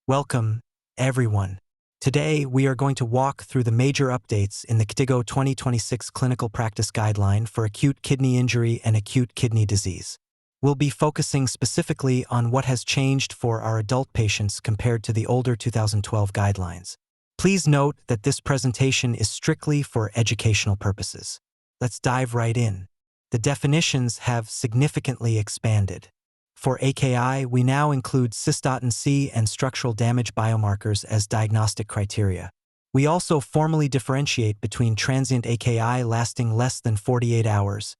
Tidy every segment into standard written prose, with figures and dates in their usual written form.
Welcome, everyone. Today, we are going to walk through the major updates in the KDIGO 2026 Clinical Practice Guideline for Acute Kidney Injury and Acute Kidney Disease. We'll be focusing specifically on what has changed for our adult patients compared to the older 2012 guidelines. Please note that this presentation is strictly for educational purposes. Let's dive right in. The definitions have significantly expanded. For AKI, we now include Cystatin C and structural damage biomarkers as diagnostic criteria. We also formally differentiate between transient AKI lasting less than 48 hours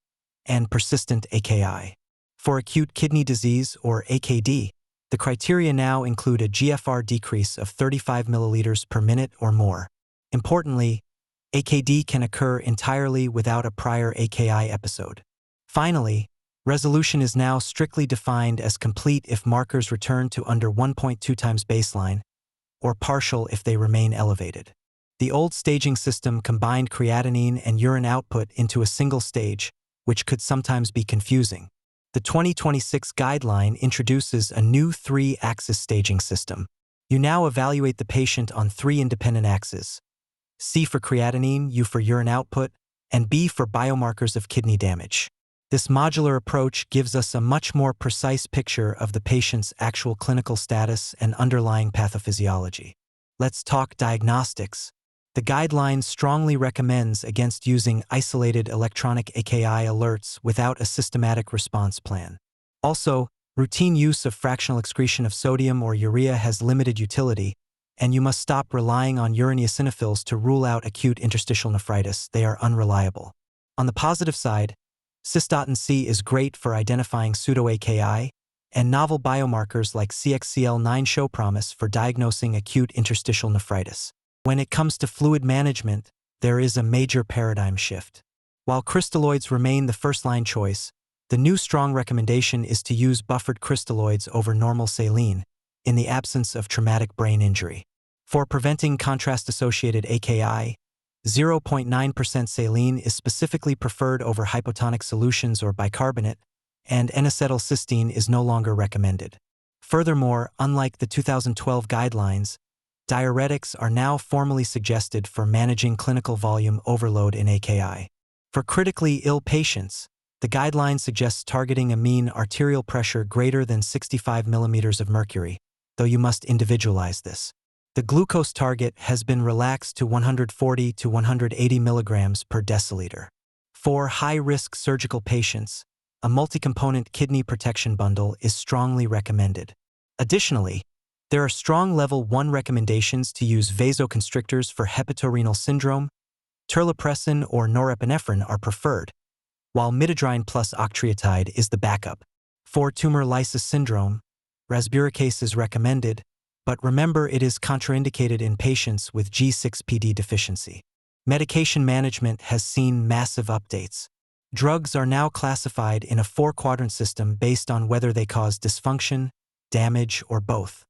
and persistent AKI. For acute kidney disease, or AKD, the criteria now include a GFR decrease of 35 milliliters per minute or more. Importantly, AKD can occur entirely without a prior AKI episode. Finally, resolution is now strictly defined as complete if markers return to under 1.2 times baseline, or partial if they remain elevated. The old staging system combined creatinine and urine output into a single stage, which could sometimes be confusing. The 2026 guideline introduces a new 3-axis staging system. You now evaluate the patient on 3 independent axes: C for creatinine, U for urine output, and B for biomarkers of kidney damage. This modular approach gives us a much more precise picture of the patient's actual clinical status and underlying pathophysiology. Let's talk diagnostics. The guideline strongly recommends against using isolated electronic AKI alerts without a systematic response plan. Also, routine use of fractional excretion of sodium or urea has limited utility, and you must stop relying on urine eosinophils to rule out acute interstitial nephritis. They are unreliable. On the positive side, Cystatin C is great for identifying pseudo-AKI, and novel biomarkers like CXCL9 show promise for diagnosing acute interstitial nephritis. When it comes to fluid management, there is a major paradigm shift. While crystalloids remain the first-line choice, the new strong recommendation is to use buffered crystalloids over normal saline in the absence of traumatic brain injury. For preventing contrast-associated AKI, 0.9% saline is specifically preferred over hypotonic solutions or bicarbonate, and N-acetylcysteine is no longer recommended. Furthermore, unlike the 2012 guidelines, diuretics are now formally suggested for managing clinical volume overload in AKI. For critically ill patients, the guideline suggests targeting a mean arterial pressure greater than 65 millimeters of mercury, though you must individualize this. The glucose target has been relaxed to 140 to 180 milligrams per deciliter. For high-risk surgical patients, a multi-component kidney protection bundle is strongly recommended. Additionally, there are strong level 1 recommendations to use vasoconstrictors for hepatorenal syndrome. Terlipressin or norepinephrine are preferred, while midodrine plus octreotide is the backup. For tumor lysis syndrome, rasburicase is recommended, but remember it is contraindicated in patients with G6PD deficiency. Medication management has seen massive updates. Drugs are now classified in a 4-quadrant system based on whether they cause dysfunction, damage, or both.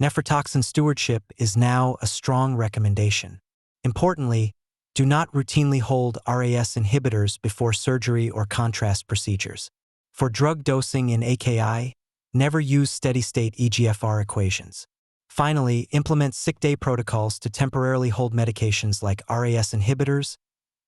Nephrotoxin stewardship is now a strong recommendation. Importantly, do not routinely hold RAS inhibitors before surgery or contrast procedures. For drug dosing in AKI, never use steady-state eGFR equations. Finally, implement sick day protocols to temporarily hold medications like RAS inhibitors,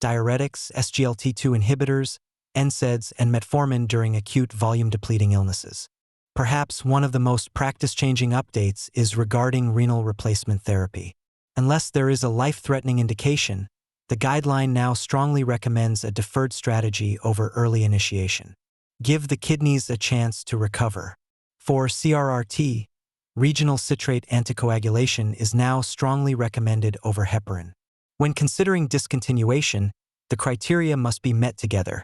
diuretics, SGLT2 inhibitors, NSAIDs, and metformin during acute volume-depleting illnesses. Perhaps one of the most practice-changing updates is regarding renal replacement therapy. Unless there is a life-threatening indication, the guideline now strongly recommends a deferred strategy over early initiation. Give the kidneys a chance to recover. For CRRT, regional citrate anticoagulation is now strongly recommended over heparin. When considering discontinuation, the criteria must be met together: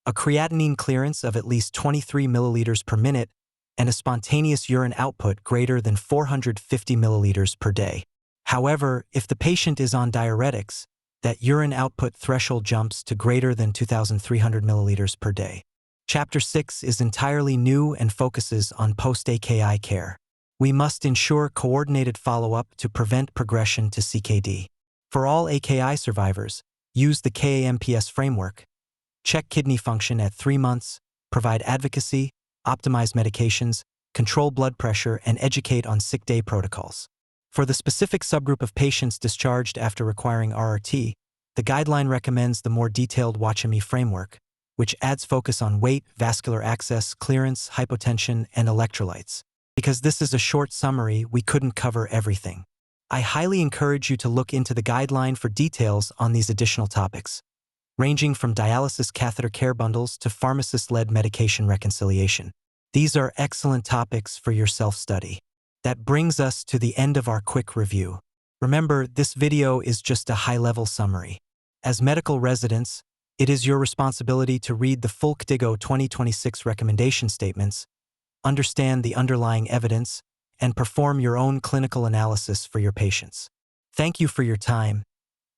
a creatinine clearance of at least 23 milliliters per minute and a spontaneous urine output greater than 450 milliliters per day. However, if the patient is on diuretics, that urine output threshold jumps to greater than 2,300 milliliters per day. Chapter 6 is entirely new and focuses on post-AKI care. We must ensure coordinated follow-up to prevent progression to CKD. For all AKI survivors, use the KAMPS framework. Check kidney function at 3 months, provide advocacy, optimize medications, control blood pressure, and educate on sick day protocols. For the specific subgroup of patients discharged after requiring RRT, the guideline recommends the more detailed WATCHME framework, which adds focus on weight, vascular access, clearance, hypotension, and electrolytes. Because this is a short summary, we couldn't cover everything. I highly encourage you to look into the guideline for details on these additional topics, ranging from dialysis catheter care bundles to pharmacist-led medication reconciliation. These are excellent topics for your self-study. That brings us to the end of our quick review. Remember, this video is just a high-level summary. As medical residents, it is your responsibility to read the full KDIGO 2026 recommendation statements, understand the underlying evidence, and perform your own clinical analysis for your patients. Thank you for your time,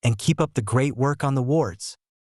and keep up the great work on the wards.